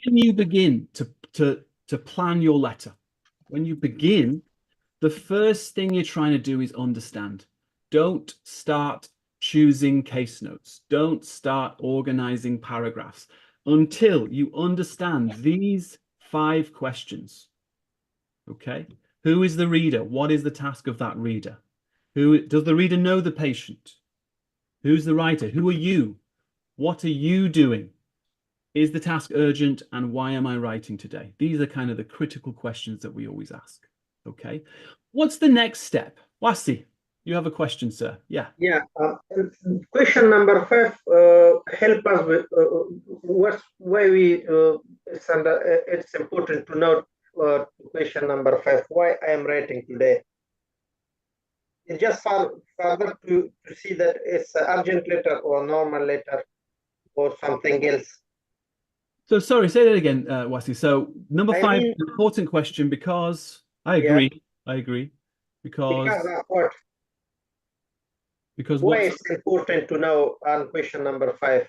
when you begin to plan your letter, when you begin, the first thing you're trying to do is understand. Don't start choosing case notes. Don't start organizing paragraphs until you understand these 5 questions. Okay? Who is the reader? What is the task of that reader? Who does the reader know the patient? Who's the writer? Who are you? What are you doing? Is the task urgent? And why am I writing today? These are kind of the critical questions that we always ask. Okay. What's the next step? Wasi, you have a question, sir. Yeah. Yeah. Question number 5 help us with why we it's important to know question number 5 why I am writing today. It's just further to see that it's an urgent letter or normal letter or something else. So sorry, say that again, Wasi. So number 5, important question because I agree. Yeah. I agree. Because what? Because why it's important to know on question number 5.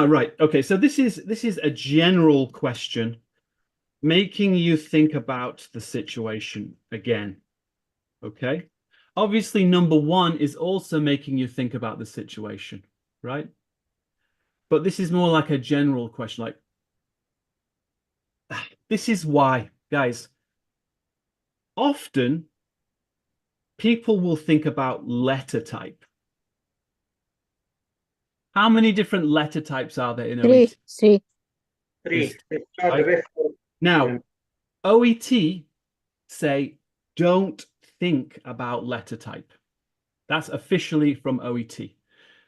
Right. Okay. So this is a general question, making you think about the situation again. Okay. Obviously, number 1 is also making you think about the situation, right? But this is more like a general question, like, this is why, guys, often people will think about letter type. How many different letter types are there in OET? 3. 3. Right? Now, OET say, don't think about letter type. That's officially from OET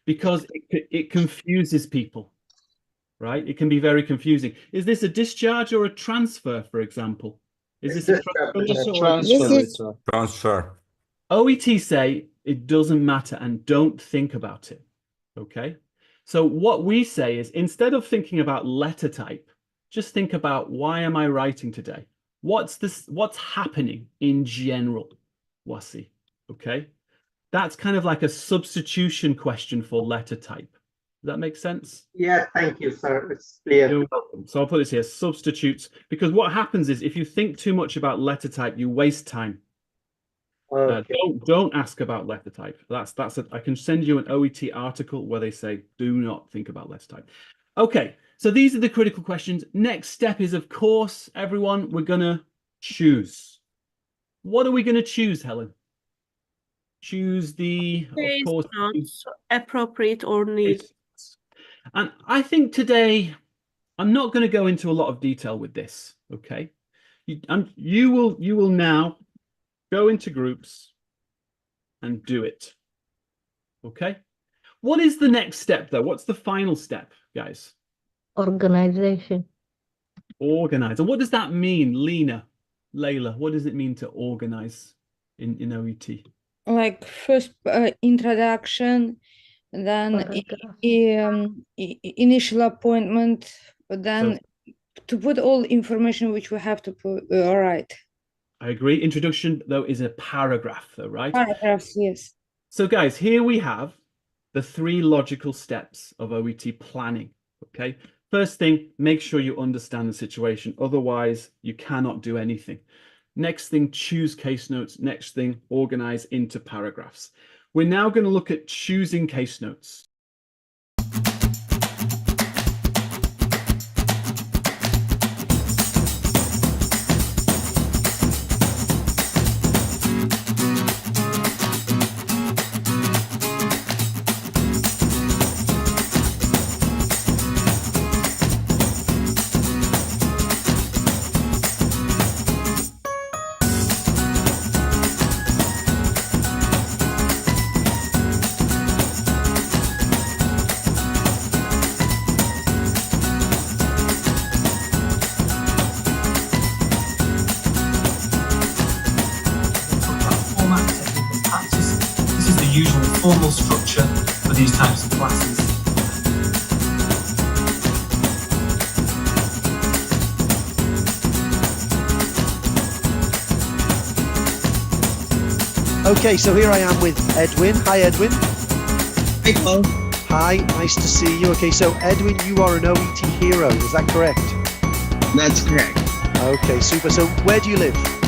because it confuses people, right? It can be very confusing. Is this a discharge or a transfer, for example? Is this a transfer? OET say it doesn't matter and don't think about it, okay? So what we say is instead of thinking about letter type, just think about why am I writing today? What's happening in general, Wasi, okay? That's kind of like a substitution question for letter type. Does that make sense? Yeah, thank you, sir. It's clear. You're welcome. So I'll put this here, substitutes, because what happens is if you think too much about letter type, you waste time. Okay. Don't ask about letter type. I can send you an OET article where they say do not think about letter type. Okay, so these are the critical questions. Next step is, of course, everyone, we're gonna choose. What are we gonna choose, Helen? Choose the, of course, appropriate or need. And I think today I'm not going to go into a lot of detail with this. Okay, you will now go into groups and do it. Okay, what is the next step though? What's the final step, guys? Organization. Organize. And what does that mean, Layla? What does it mean to organize in OET? Like first introduction, then initial appointment, then to put all information which we have to put right. I agree. Introduction though is a paragraph though, right? Paragraphs, yes. So guys, here we have the 3 logical steps of OET planning. Okay, first thing, make sure you understand the situation, otherwise you cannot do anything. Next thing, choose case notes. Next thing, organize into paragraphs. We're now going to look at choosing case notes. Formal structure for these types of classes. Okay, so here I am with Edwin. Hi, Edwin. Hey, Paul. Hi, nice to see you. Okay, so Edwin, you are an OET hero, is that correct? That's correct. Okay, super. So where do you live?